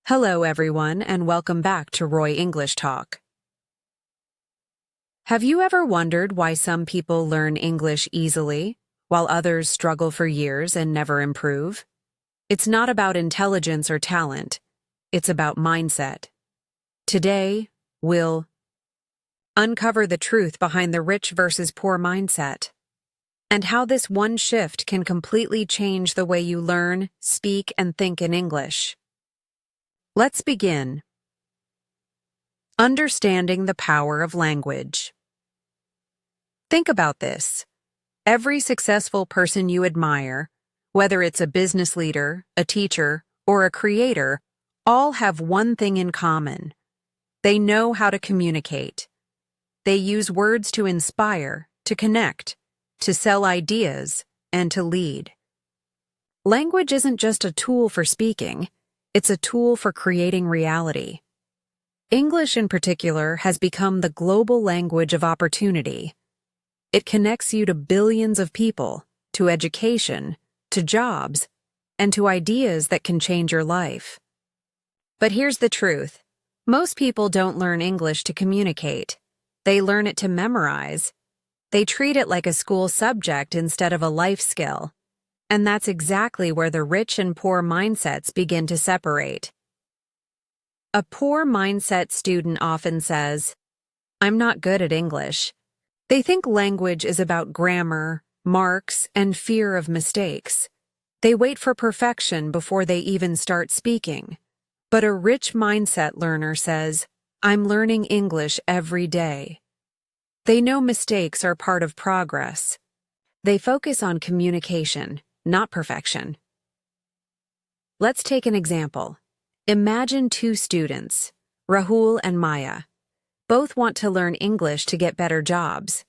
Hello, everyone, and welcome back to Roy English Talk. Have you ever wondered why some people learn English easily, while others struggle for years and never improve? It's not about intelligence or talent. It's about mindset. Today, we'll uncover the truth behind the rich versus poor mindset, and how this one shift can completely change the way you learn, speak, and think in English. Let's begin. Understanding the power of language. Think about this. Every successful person you admire, whether it's a business leader, a teacher, or a creator, all have one thing in common. They know how to communicate. They use words to inspire, to connect, to sell ideas, and to lead. Language isn't just a tool for speaking. It's a tool for creating reality. English, in particular, has become the global language of opportunity. It connects you to billions of people, to education, to jobs, and to ideas that can change your life. But here's the truth. Most people don't learn English to communicate. They learn it to memorize. They treat it like a school subject instead of a life skill. And that's exactly where the rich and poor mindsets begin to separate. A poor mindset student often says, "I'm not good at English." They think language is about grammar, marks, and fear of mistakes. They wait for perfection before they even start speaking. But a rich mindset learner says, "I'm learning English every day." They know mistakes are part of progress. They focus on communication, not perfection. Let's take an example. Imagine two students, Rahul and Maya. Both want to learn English to get better jobs.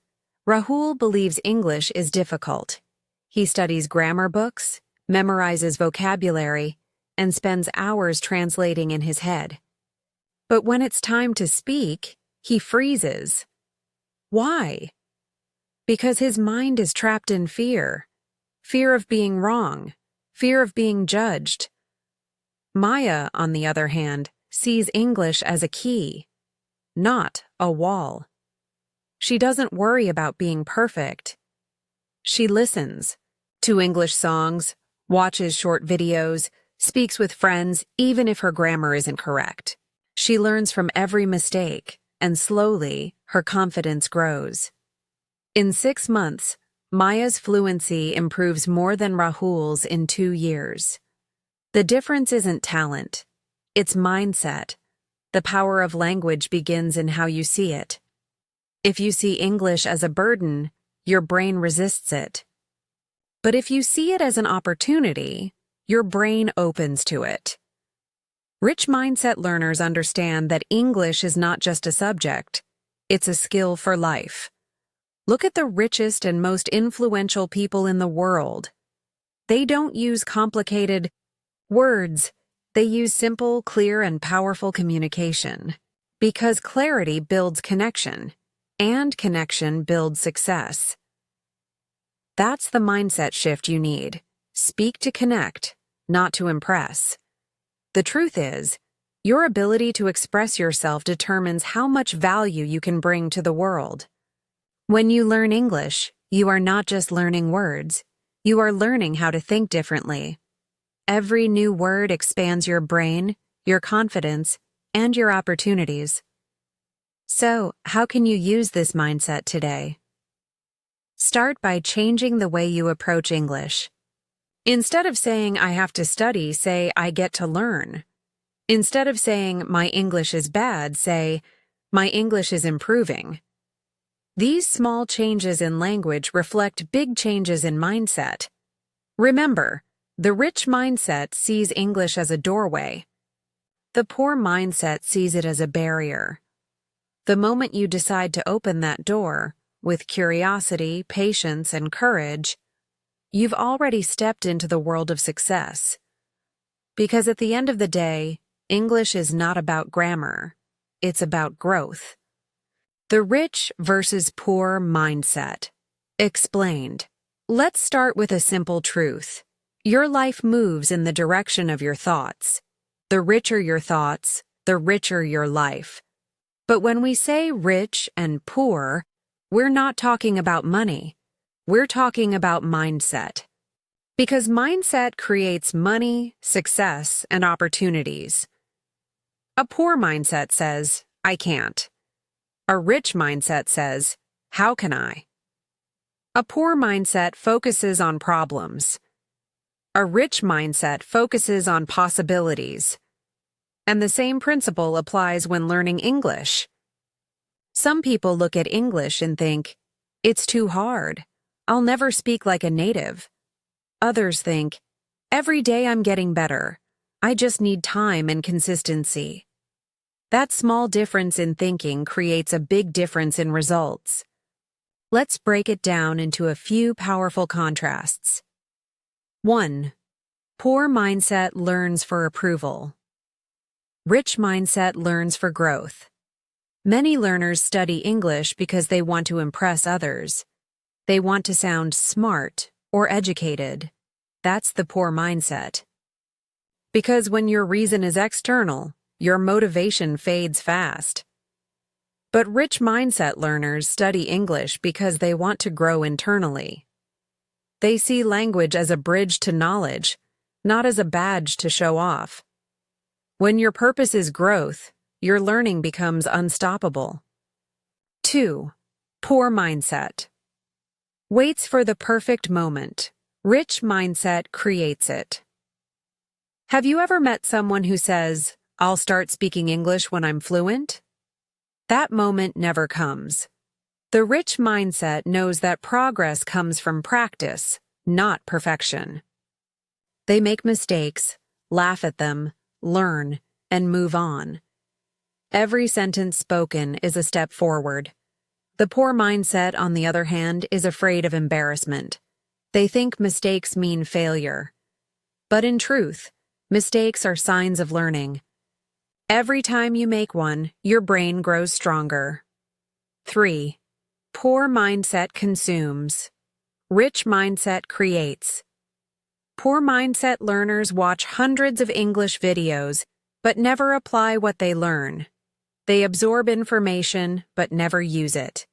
Rahul believes English is difficult. He studies grammar books, memorizes vocabulary, and spends hours translating in his head. But when it's time to speak, he freezes. Why? Because his mind is trapped in fear. Fear of being wrong, fear of being judged. Maya, on the other hand, sees English as a key, not a wall. She doesn't worry about being perfect. She listens to English songs, watches short videos, speaks with friends even if her grammar isn't correct. She learns from every mistake, and slowly, her confidence grows. In 6 months, Maya's fluency improves more than Rahul's in 2 years. The difference isn't talent, it's mindset. The power of language begins in how you see it. If you see English as a burden, your brain resists it. But if you see it as an opportunity, your brain opens to it. Rich mindset learners understand that English is not just a subject, it's a skill for life. Look at the richest and most influential people in the world. They don't use complicated words. They use simple, clear, and powerful communication. Because clarity builds connection, and connection builds success. That's the mindset shift you need. Speak to connect, not to impress. The truth is, your ability to express yourself determines how much value you can bring to the world. When you learn English, you are not just learning words, you are learning how to think differently. Every new word expands your brain, your confidence, and your opportunities. So, how can you use this mindset today? Start by changing the way you approach English. Instead of saying, "I have to study," say, "I get to learn." Instead of saying, "My English is bad," say, "My English is improving." These small changes in language reflect big changes in mindset. Remember, the rich mindset sees English as a doorway. The poor mindset sees it as a barrier. The moment you decide to open that door, with curiosity, patience, and courage, you've already stepped into the world of success. Because at the end of the day, English is not about grammar, it's about growth. The rich versus poor mindset. Explained. Let's start with a simple truth. Your life moves in the direction of your thoughts. The richer your thoughts, the richer your life. But when we say rich and poor, we're not talking about money. We're talking about mindset. Because mindset creates money, success, and opportunities. A poor mindset says, I can't. A rich mindset says, how can I? A poor mindset focuses on problems. A rich mindset focuses on possibilities. And the same principle applies when learning English. Some people look at English and think, it's too hard. I'll never speak like a native. Others think, every day I'm getting better. I just need time and consistency. That small difference in thinking creates a big difference in results. Let's break it down into a few powerful contrasts. 1. Poor mindset learns for approval. Rich mindset learns for growth. Many learners study English because they want to impress others. They want to sound smart or educated. That's the poor mindset. Because when your reason is external, your motivation fades fast. But rich mindset learners study English because they want to grow internally. They see language as a bridge to knowledge, not as a badge to show off. When your purpose is growth, your learning becomes unstoppable. 2. Poor mindset. Waits for the perfect moment. Rich mindset creates it. Have you ever met someone who says, I'll start speaking English when I'm fluent? That moment never comes. The rich mindset knows that progress comes from practice, not perfection. They make mistakes, laugh at them, learn, and move on. Every sentence spoken is a step forward. The poor mindset, on the other hand, is afraid of embarrassment. They think mistakes mean failure. But in truth, mistakes are signs of learning. Every time you make one, your brain grows stronger. 3. Poor mindset consumes. Rich mindset creates. Poor mindset learners watch hundreds of English videos, but never apply what they learn. They absorb information, but never use it.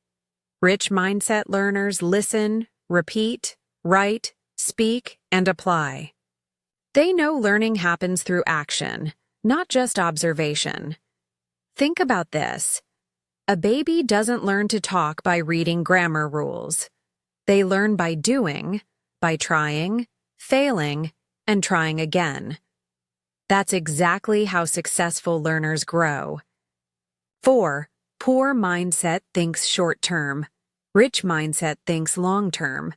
Rich mindset learners listen, repeat, write, speak, and apply. They know learning happens through action, not just observation. Think about this. A baby doesn't learn to talk by reading grammar rules. They learn by doing, by trying, failing, and trying again. That's exactly how successful learners grow. 4. Poor mindset thinks short-term. Rich mindset thinks long-term.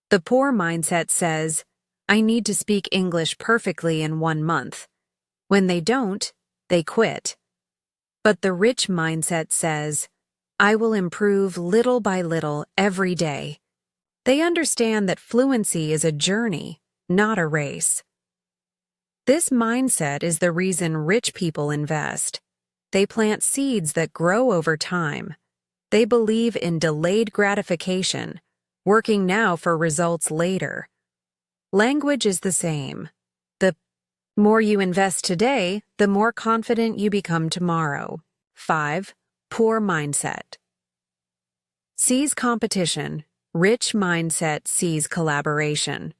The poor mindset says, I need to speak English perfectly in 1 month. When they don't, they quit. But the rich mindset says, I will improve little by little every day. They understand that fluency is a journey, not a race. This mindset is the reason rich people invest. They plant seeds that grow over time. They believe in delayed gratification, working now for results later. Language is the same. The more you invest today, the more confident you become tomorrow. 5. Poor mindset. Sees competition. Rich mindset sees collaboration.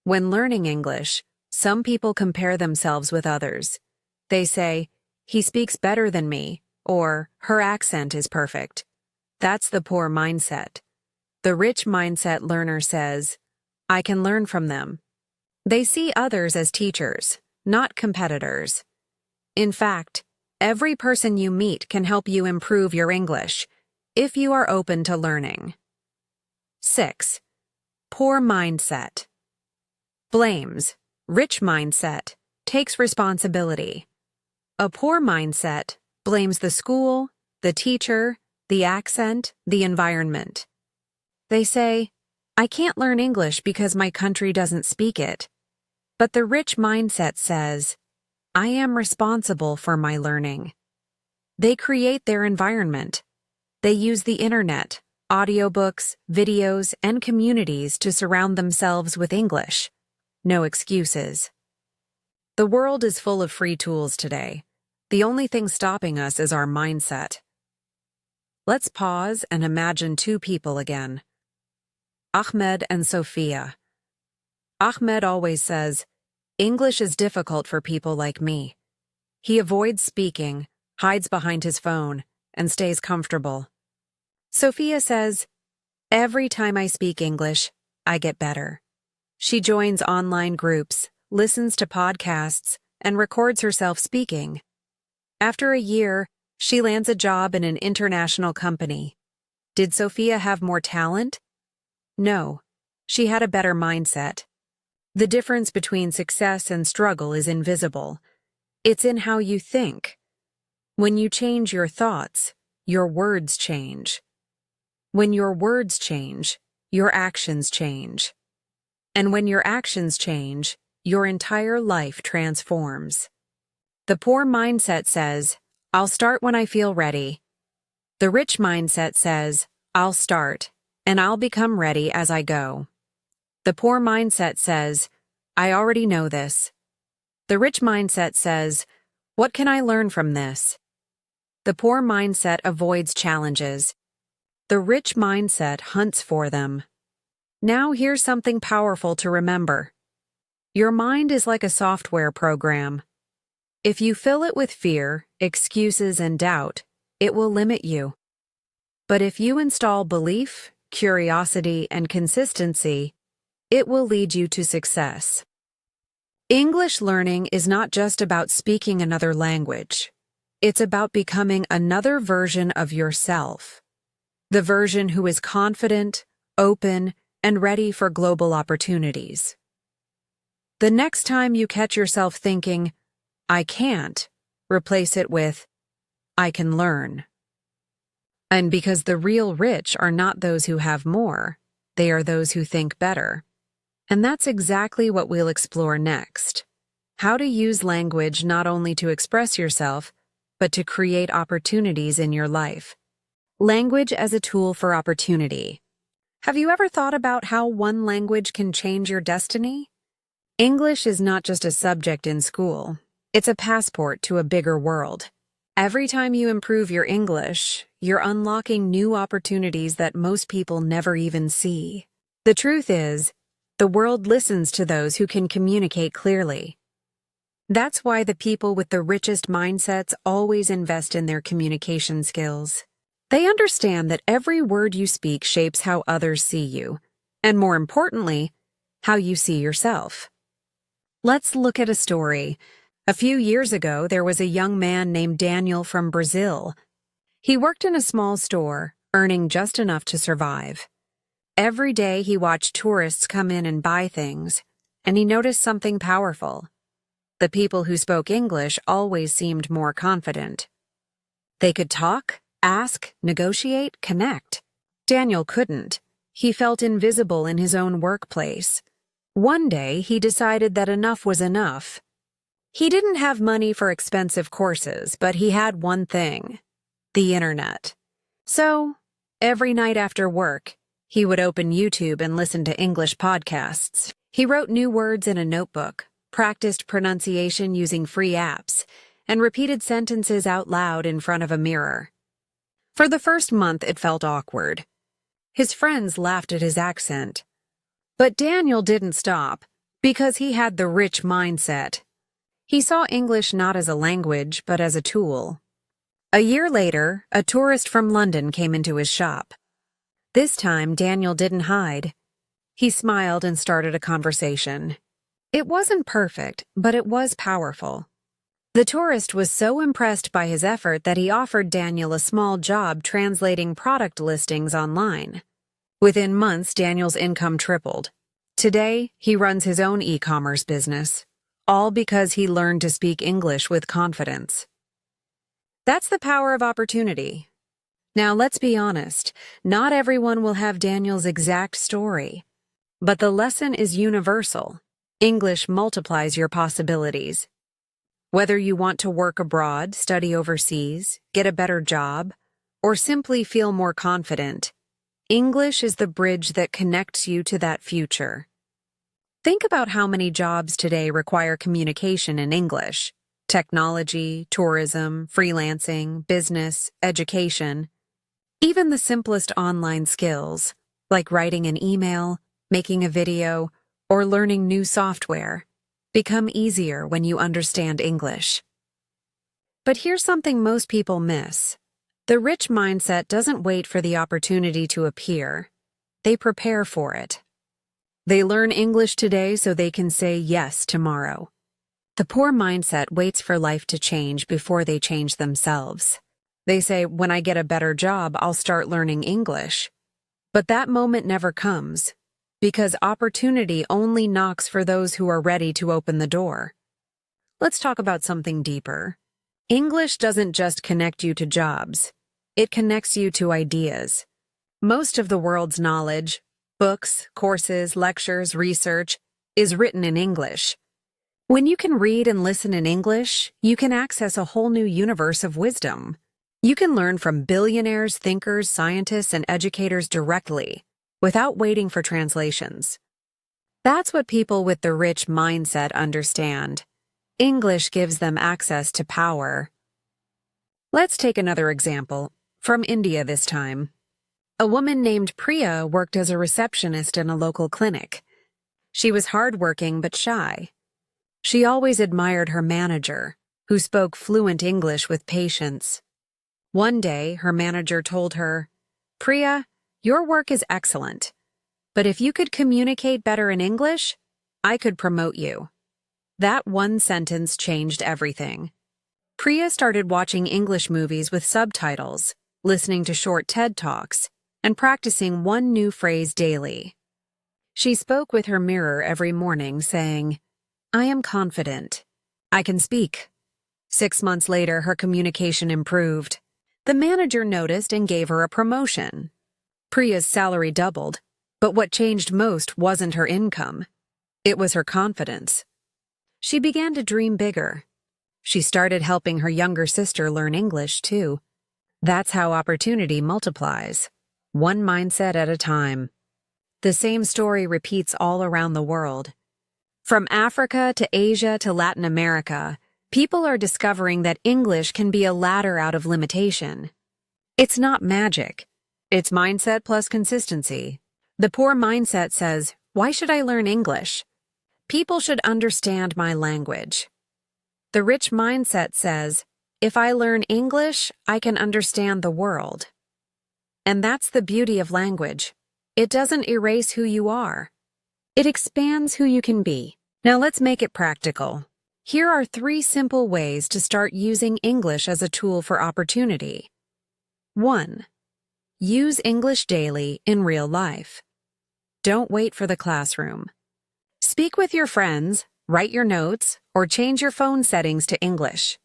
When learning English, some people compare themselves with others. They say, he speaks better than me, or her accent is perfect. That's the poor mindset. The rich mindset learner says, I can learn from them. They see others as teachers, not competitors. In fact, every person you meet can help you improve your English, if you are open to learning. 6. Poor mindset. Blames. Rich mindset takes responsibility. A poor mindset blames the school, the teacher, the accent, the environment. They say, I can't learn English because my country doesn't speak it. But the rich mindset says, I am responsible for my learning. They create their environment. They use the internet, audiobooks, videos, and communities to surround themselves with English. No excuses. The world is full of free tools today. The only thing stopping us is our mindset. Let's pause and imagine two people again. Ahmed and Sophia. Ahmed always says, "English is difficult for people like me." He avoids speaking, hides behind his phone, and stays comfortable. Sophia says, "Every time I speak English, I get better." She joins online groups, listens to podcasts, and records herself speaking. After a year, she lands a job in an international company. Did Sophia have more talent? No, she had a better mindset. The difference between success and struggle is invisible. It's in how you think. When you change your thoughts, your words change. When your words change, your actions change. And when your actions change, your entire life transforms. The poor mindset says, "I'll start when I feel ready." The rich mindset says, "I'll start, and I'll become ready as I go." The poor mindset says, "I already know this." The rich mindset says, "What can I learn from this?" The poor mindset avoids challenges. The rich mindset hunts for them. Now here's something powerful to remember. Your mind is like a software program. If you fill it with fear, excuses, and doubt, it will limit you. But if you install belief, curiosity, and consistency, it will lead you to success. English learning is not just about speaking another language. It's about becoming another version of yourself. The version who is confident, open, and ready for global opportunities. The next time you catch yourself thinking, "I can't," replace it with, "I can learn." And because the real rich are not those who have more, they are those who think better. And that's exactly what we'll explore next. How to use language not only to express yourself, but to create opportunities in your life. Language as a tool for opportunity. Have you ever thought about how one language can change your destiny? English is not just a subject in school. It's a passport to a bigger world. Every time you improve your English, you're unlocking new opportunities that most people never even see. The truth is, the world listens to those who can communicate clearly. That's why the people with the richest mindsets always invest in their communication skills. They understand that every word you speak shapes how others see you, and more importantly, how you see yourself. Let's look at a story. A few years ago, there was a young man named Daniel from Brazil. He worked in a small store, earning just enough to survive. Every day he watched tourists come in and buy things, and he noticed something powerful. The people who spoke English always seemed more confident. They could talk, ask, negotiate, connect. Daniel couldn't. He felt invisible in his own workplace. One day, he decided that enough was enough. He didn't have money for expensive courses, but he had one thing: the internet. So, every night after work, he would open YouTube and listen to English podcasts. He wrote new words in a notebook, practiced pronunciation using free apps, and repeated sentences out loud in front of a mirror. For the first month, it felt awkward. His friends laughed at his accent. But Daniel didn't stop, because he had the rich mindset. He saw English not as a language, but as a tool. A year later, a tourist from London came into his shop. This time, Daniel didn't hide. He smiled and started a conversation. It wasn't perfect, but it was powerful. The tourist was so impressed by his effort that he offered Daniel a small job translating product listings online. Within months, Daniel's income tripled. Today, he runs his own e-commerce business, all because he learned to speak English with confidence. That's the power of opportunity. Now, let's be honest, not everyone will have Daniel's exact story. But the lesson is universal. English multiplies your possibilities. Whether you want to work abroad, study overseas, get a better job, or simply feel more confident, English is the bridge that connects you to that future. Think about how many jobs today require communication in English. Technology, tourism, freelancing, business, education. Even the simplest online skills, like writing an email, making a video, or learning new software, become easier when you understand English. But here's something most people miss. The rich mindset doesn't wait for the opportunity to appear. They prepare for it. They learn English today so they can say yes tomorrow. The poor mindset waits for life to change before they change themselves. They say, when I get a better job, I'll start learning English. But that moment never comes, because opportunity only knocks for those who are ready to open the door. Let's talk about something deeper. English doesn't just connect you to jobs. It connects you to ideas. Most of the world's knowledge, books, courses, lectures, research, is written in English. When you can read and listen in English, you can access a whole new universe of wisdom. You can learn from billionaires, thinkers, scientists, and educators directly, without waiting for translations. That's what people with the rich mindset understand. English gives them access to power. Let's take another example, from India this time. A woman named Priya worked as a receptionist in a local clinic. She was hardworking but shy. She always admired her manager, who spoke fluent English with patience. One day, her manager told her, "Priya, your work is excellent, but if you could communicate better in English, I could promote you." That one sentence changed everything. Priya started watching English movies with subtitles, listening to short TED Talks, and practicing one new phrase daily. She spoke with her mirror every morning, saying, "I am confident. I can speak." 6 months later, her communication improved. The manager noticed and gave her a promotion. Priya's salary doubled, but what changed most wasn't her income. It was her confidence. She began to dream bigger. She started helping her younger sister learn English, too. That's how opportunity multiplies, one mindset at a time. The same story repeats all around the world. From Africa to Asia to Latin America, people are discovering that English can be a ladder out of limitation. It's not magic. It's mindset plus consistency. The poor mindset says, "Why should I learn English? People should understand my language." The rich mindset says, "If I learn English, I can understand the world." And that's the beauty of language. It doesn't erase who you are. It expands who you can be. Now let's make it practical. Here are 3 simple ways to start using English as a tool for opportunity. 1. Use English daily in real life. Don't wait for the classroom. Speak with your friends, write your notes, or change your phone settings to English.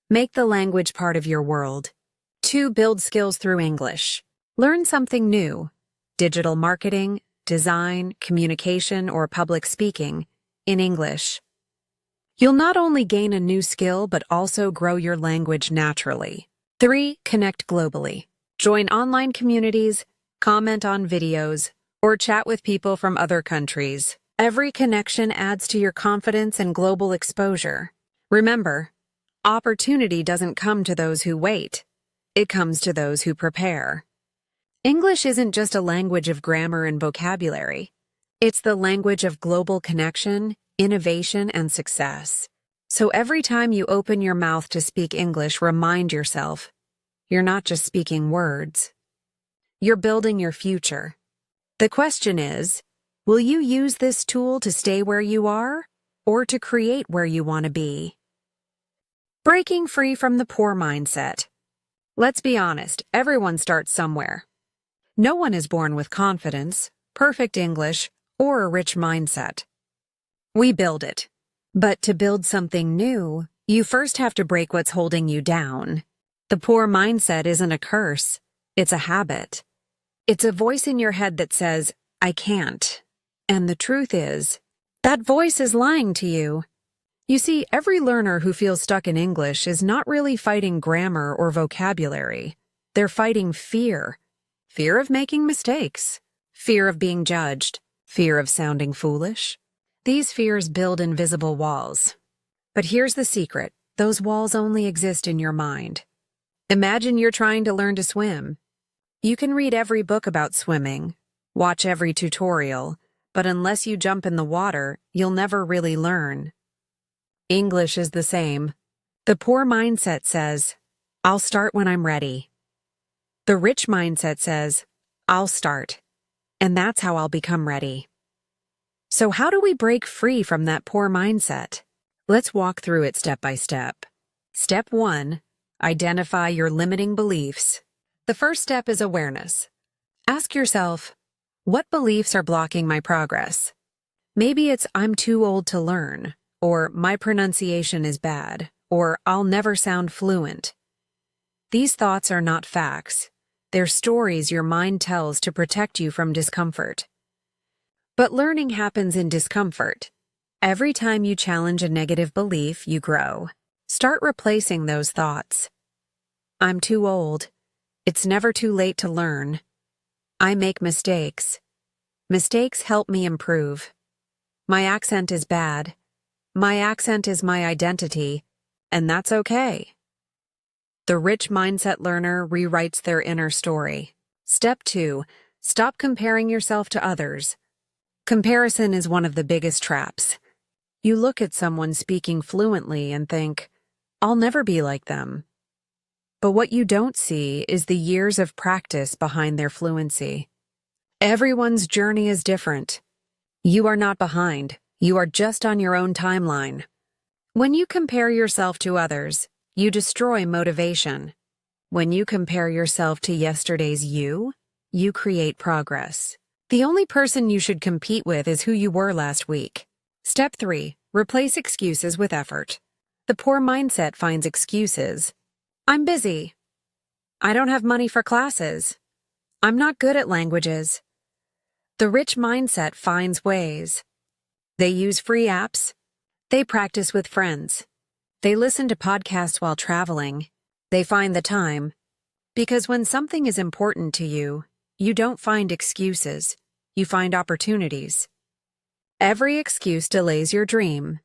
Make the language part of your world. 2. Build skills through English. Learn something new. Digital marketing, design, communication, or public speaking in English. You'll not only gain a new skill, but also grow your language naturally. 3. Connect globally. Join online communities, comment on videos, or chat with people from other countries. Every connection adds to your confidence and global exposure. Remember, opportunity doesn't come to those who wait. It comes to those who prepare. English isn't just a language of grammar and vocabulary. It's the language of global connection, innovation, and success. So every time you open your mouth to speak English, remind yourself, you're not just speaking words. You're building your future. The question is, will you use this tool to stay where you are, or to create where you want to be? Breaking free from the poor mindset. Let's be honest, everyone starts somewhere. No one is born with confidence, perfect English, or a rich mindset. We build it. But to build something new, you first have to break what's holding you down. The poor mindset isn't a curse. It's a habit. It's a voice in your head that says, "I can't." And the truth is, that voice is lying to you. You see, every learner who feels stuck in English is not really fighting grammar or vocabulary. They're fighting fear. Fear of making mistakes. Fear of being judged. Fear of sounding foolish? These fears build invisible walls. But here's the secret. Those walls only exist in your mind. Imagine you're trying to learn to swim. You can read every book about swimming, watch every tutorial, but unless you jump in the water, you'll never really learn. English is the same. The poor mindset says, I'll start when I'm ready. The rich mindset says, I'll start, and that's how I'll become ready. So how do we break free from that poor mindset? Let's walk through it step by step. Step 1, identify your limiting beliefs. The first step is awareness. Ask yourself, what beliefs are blocking my progress? Maybe it's I'm too old to learn, or my pronunciation is bad, or I'll never sound fluent. These thoughts are not facts. They're stories your mind tells to protect you from discomfort. But learning happens in discomfort. Every time you challenge a negative belief, you grow. Start replacing those thoughts. I'm too old. It's never too late to learn. I make mistakes. Mistakes help me improve. My accent is bad. My accent is my identity, and that's okay. The rich mindset learner rewrites their inner story. Step 2, stop comparing yourself to others. Comparison is one of the biggest traps. You look at someone speaking fluently and think, I'll never be like them. But what you don't see is the years of practice behind their fluency. Everyone's journey is different. You are not behind. You are just on your own timeline. When you compare yourself to others, you destroy motivation. When you compare yourself to yesterday's you create progress. The only person you should compete with is who you were last week. Step 3, replace excuses with effort. The poor mindset finds excuses. I'm busy. I don't have money for classes. I'm not good at languages. The rich mindset finds ways. They use free apps. They practice with friends. They listen to podcasts while traveling. They find the time. Because when something is important to you, you don't find excuses. You find opportunities. Every excuse delays your dream.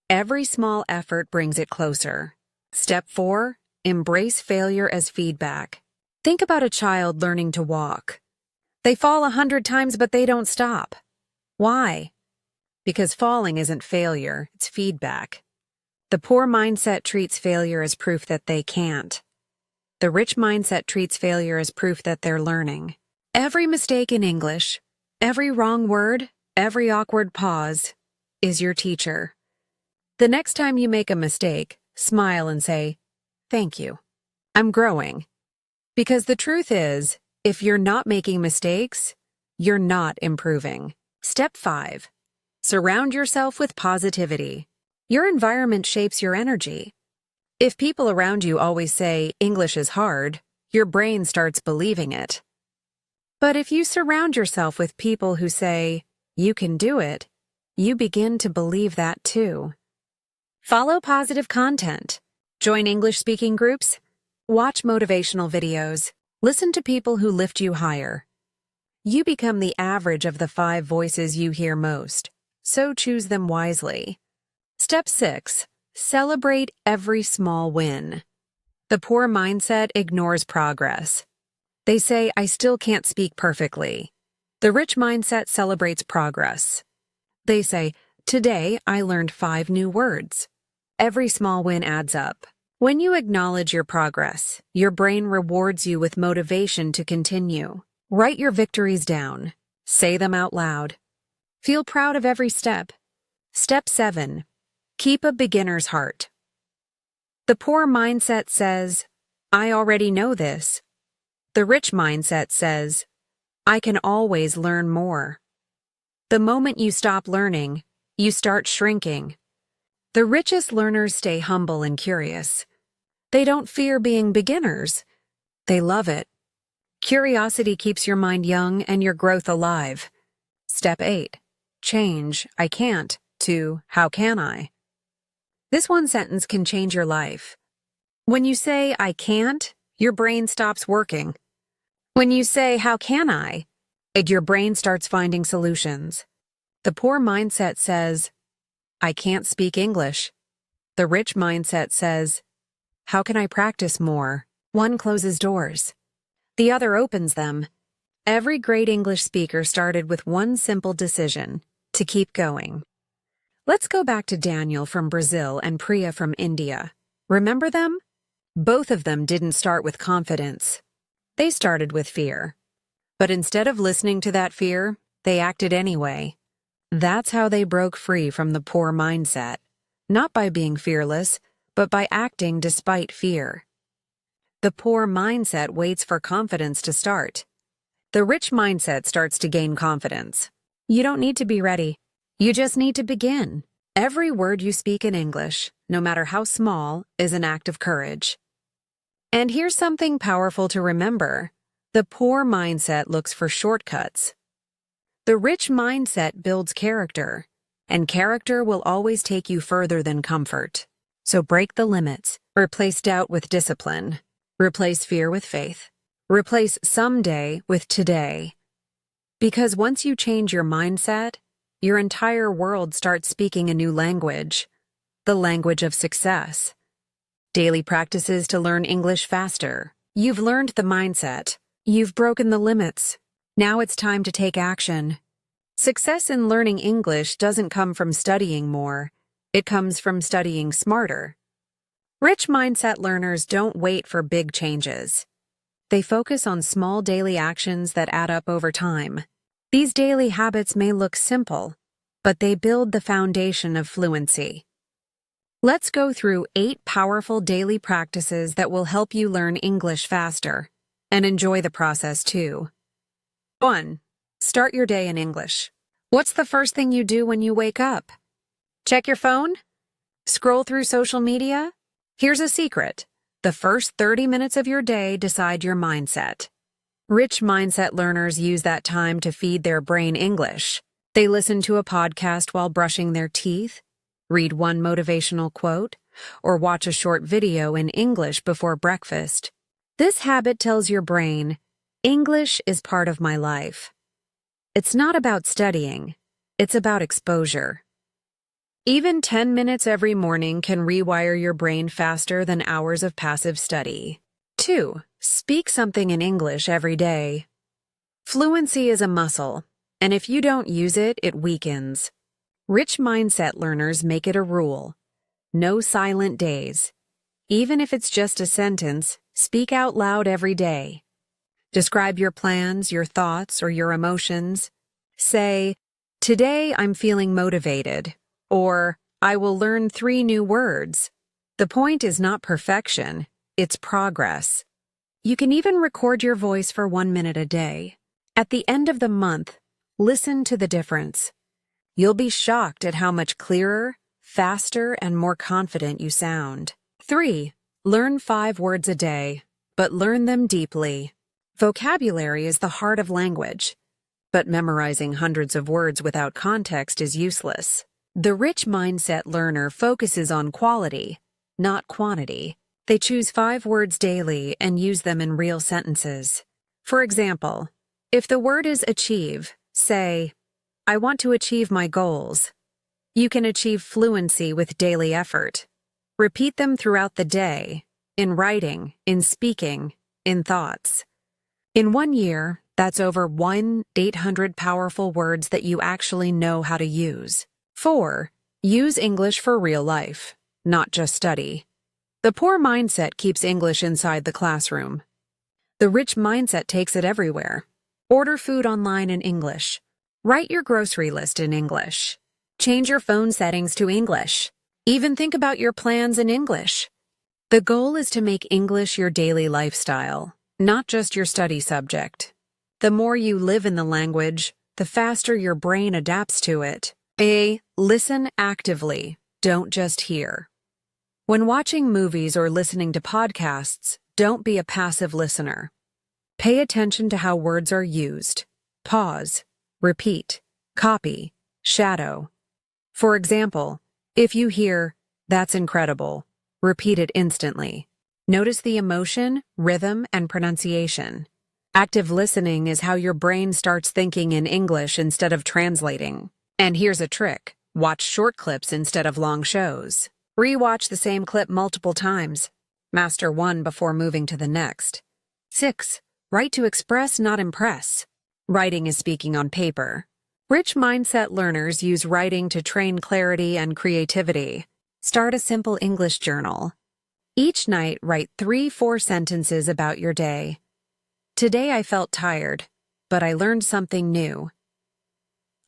Every small effort brings it closer. Step 4, embrace failure as feedback. Think about a child learning to walk. They fall 100 times, but they don't stop. Why? Because falling isn't failure, it's feedback. The poor mindset treats failure as proof that they can't. The rich mindset treats failure as proof that they're learning. Every mistake in English, every wrong word, every awkward pause is your teacher. The next time you make a mistake, smile and say, "Thank you. I'm growing." Because the truth is, if you're not making mistakes, you're not improving. Step 5. Surround yourself with positivity. Your environment shapes your energy. If people around you always say English is hard, your brain starts believing it. But if you surround yourself with people who say, you can do it, you begin to believe that too. Follow positive content. Join English-speaking groups. Watch motivational videos. Listen to people who lift you higher. You become the average of the 5 voices you hear most, so choose them wisely. Step 6. Celebrate every small win. The poor mindset ignores progress. They say, I still can't speak perfectly. The rich mindset celebrates progress. They say, today I learned 5 new words. Every small win adds up. When you acknowledge your progress, your brain rewards you with motivation to continue. Write your victories down. Say them out loud. Feel proud of every step. Step 7. Keep a beginner's heart. The poor mindset says, I already know this. The rich mindset says, I can always learn more. The moment you stop learning, you start shrinking. The richest learners stay humble and curious. They don't fear being beginners. They love it. Curiosity keeps your mind young and your growth alive. Step 8. Change I can't to how can I? This one sentence can change your life. When you say I can't, your brain stops working. When you say how can I, And your brain starts finding solutions. The poor mindset says, I can't speak English. The rich mindset says, how can I practice more? One closes doors. The other opens them. Every great English speaker started with one simple decision: to keep going. Let's go back to Daniel from Brazil and Priya from India. Remember them? Both of them didn't start with confidence. They started with fear. But instead of listening to that fear, they acted anyway. That's how they broke free from the poor mindset. Not by being fearless, but by acting despite fear. The poor mindset waits for confidence to start. The rich mindset starts to gain confidence. You don't need to be ready. You just need to begin. Every word you speak in English, no matter how small, is an act of courage. And here's something powerful to remember. The poor mindset looks for shortcuts. The rich mindset builds character, and character will always take you further than comfort. So break the limits. Replace doubt with discipline. Replace fear with faith. Replace someday with today. Because once you change your mindset, your entire world starts speaking a new language, the language of success. Daily practices to learn English faster. You've learned the mindset. You've broken the limits. Now it's time to take action. Success in learning English doesn't come from studying more. It comes from studying smarter. Rich mindset learners don't wait for big changes. They focus on small daily actions that add up over time. These daily habits may look simple, but they build the foundation of fluency. Let's go through 8 powerful daily practices that will help you learn English faster and enjoy the process too. 1. Start your day in English. What's the first thing you do when you wake up? Check your phone? Scroll through social media? Here's a secret. The first 30 minutes of your day decide your mindset. Rich mindset learners use that time to feed their brain English. They listen to a podcast while brushing their teeth, read one motivational quote, or watch a short video in English before breakfast. This habit tells your brain, English is part of my life. It's not about studying. It's about exposure. Even 10 minutes every morning can rewire your brain faster than hours of passive study. 2. Speak something in English every day. Fluency is a muscle, and if you don't use it, it weakens. Rich mindset learners make it a rule. No silent days. Even if it's just a sentence, speak out loud every day. Describe your plans, your thoughts, or your emotions. Say, today I'm feeling motivated, or I will learn 3 new words. The point is not perfection, it's progress. You can even record your voice for 1 minute a day. At the end of the month, listen to the difference. You'll be shocked at how much clearer, faster, and more confident you sound. 3. Learn 5 words a day, but learn them deeply. Vocabulary is the heart of language, but memorizing hundreds of words without context is useless. The rich mindset learner focuses on quality, not quantity. They choose 5 words daily and use them in real sentences. For example, if the word is achieve, say, I want to achieve my goals. You can achieve fluency with daily effort. Repeat them throughout the day, in writing, in speaking, in thoughts. In 1 year, that's over 1,800 powerful words that you actually know how to use. 4. Use English for real life, not just study. The poor mindset keeps English inside the classroom. The rich mindset takes it everywhere. Order food online in English. Write your grocery list in English. Change your phone settings to English. Even think about your plans in English. The goal is to make English your daily lifestyle, not just your study subject. The more you live in the language, the faster your brain adapts to it. Listen actively, don't just hear. When watching movies or listening to podcasts, don't be a passive listener. Pay attention to how words are used. Pause, repeat, copy, shadow. For example, if you hear, that's incredible, repeat it instantly. Notice the emotion, rhythm, and pronunciation. Active listening is how your brain starts thinking in English instead of translating. And here's a trick. Watch short clips instead of long shows. Rewatch the same clip multiple times. Master one before moving to the next. 6. Write to express, not impress. Writing is speaking on paper. Rich mindset learners use writing to train clarity and creativity. Start a simple English journal. Each night, write 3-4 sentences about your day. Today I felt tired, but I learned something new.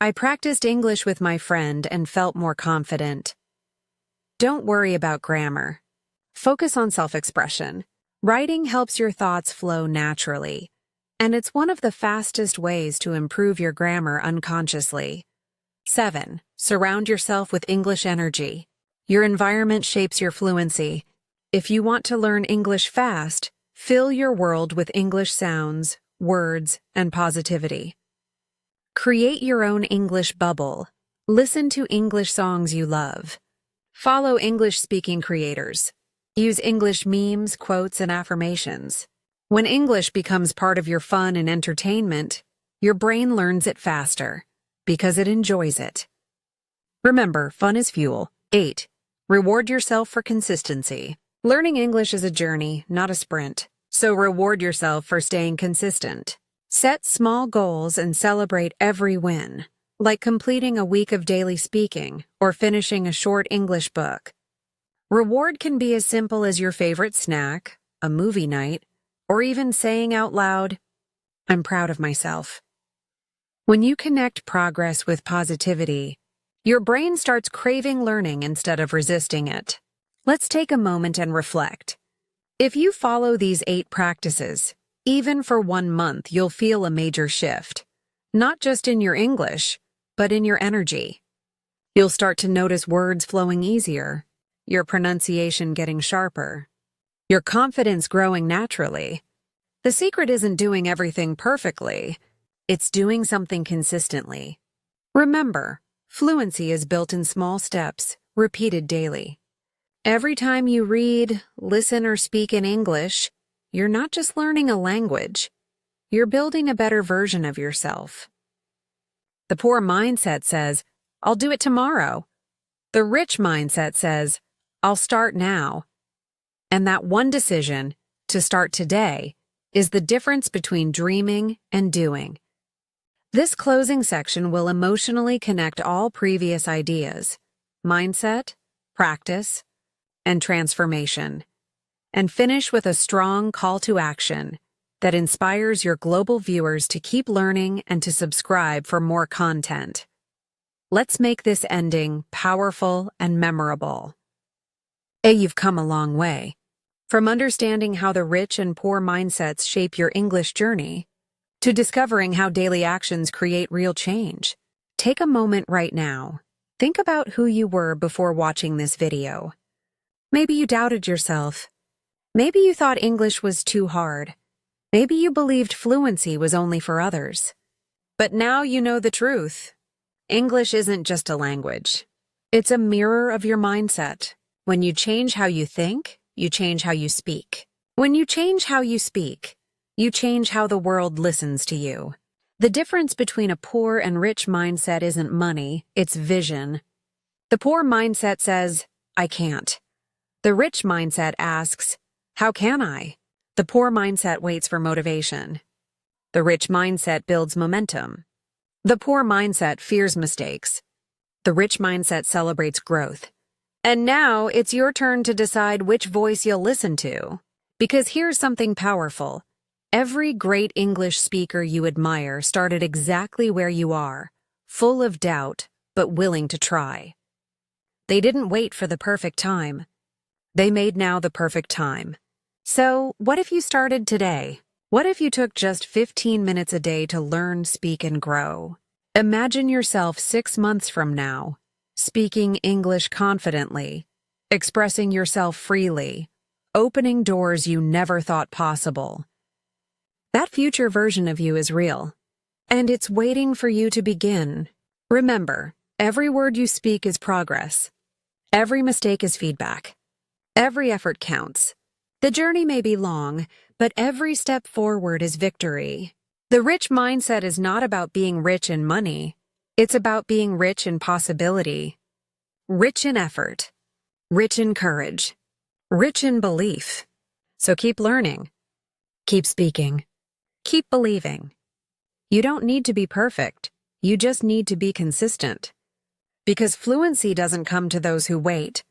I practiced English with my friend and felt more confident. Don't worry about grammar. Focus on self-expression. Writing helps your thoughts flow naturally, and it's one of the fastest ways to improve your grammar unconsciously. 7. Surround yourself with English energy. Your environment shapes your fluency. If you want to learn English fast, fill your world with English sounds, words, and positivity. Create your own English bubble. Listen to English songs you love. Follow English-speaking creators. Use English memes, quotes, and affirmations. When English becomes part of your fun and entertainment, your brain learns it faster because it enjoys it. Remember, fun is fuel. 8. Reward yourself for consistency. Learning English is a journey, not a sprint, so reward yourself for staying consistent. Set small goals and celebrate every win, like completing a week of daily speaking or finishing a short English book. Reward can be as simple as your favorite snack, a movie night, or even saying out loud, "I'm proud of myself." When you connect progress with positivity, your brain starts craving learning instead of resisting it. Let's take a moment and reflect. If you follow these 8 practices, even for 1 month, you'll feel a major shift, not just in your English, but in your energy. You'll start to notice words flowing easier, your pronunciation getting sharper, your confidence growing naturally. The secret isn't doing everything perfectly, it's doing something consistently. Remember, fluency is built in small steps, repeated daily. Every time you read, listen, or speak in English, you're not just learning a language, you're building a better version of yourself. The poor mindset says, "I'll do it tomorrow." The rich mindset says, "I'll start now." And that one decision, to start today, is the difference between dreaming and doing. This closing section will emotionally connect all previous ideas, mindset, practice, and transformation, and finish with a strong call to action that inspires your global viewers to keep learning and to subscribe for more content. Let's make this ending powerful and memorable. You've come a long way. From understanding how the rich and poor mindsets shape your English journey, to discovering how daily actions create real change. Take a moment right now. Think about who you were before watching this video. Maybe you doubted yourself. Maybe you thought English was too hard. Maybe you believed fluency was only for others. But now you know the truth. English isn't just a language. It's a mirror of your mindset. When you change how you think, you change how you speak. When you change how you speak, you change how the world listens to you. The difference between a poor and rich mindset isn't money, it's vision. The poor mindset says, "I can't." The rich mindset asks, "How can I?" The poor mindset waits for motivation. The rich mindset builds momentum. The poor mindset fears mistakes. The rich mindset celebrates growth. And now it's your turn to decide which voice you'll listen to. Because here's something powerful. Every great English speaker you admire started exactly where you are, full of doubt, but willing to try. They didn't wait for the perfect time. They made now the perfect time. So, what if you started today? What if you took just 15 minutes a day to learn, speak, and grow? Imagine yourself 6 months from now, speaking English confidently, expressing yourself freely, opening doors you never thought possible. That future version of you is real, and it's waiting for you to begin. Remember, every word you speak is progress. Every mistake is feedback. Every effort counts. The journey may be long, but every step forward is victory. The rich mindset is not about being rich in money. It's about being rich in possibility, rich in effort, rich in courage, rich in belief. So keep learning, keep speaking, keep believing. You don't need to be perfect. You just need to be consistent. Because fluency doesn't come to those who wait.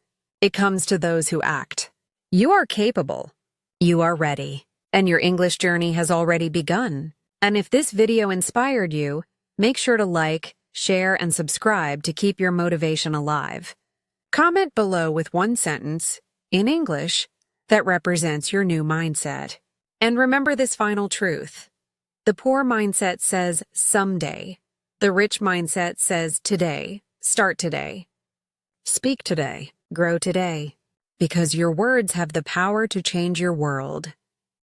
It comes to those who act. You are capable. You are ready. And your English journey has already begun. And if this video inspired you, make sure to like, share, and subscribe to keep your motivation alive. Comment below with one sentence, in English, that represents your new mindset. And remember this final truth. The poor mindset says someday. The rich mindset says today. Start today. Speak today. Grow today. Because your words have the power to change your world.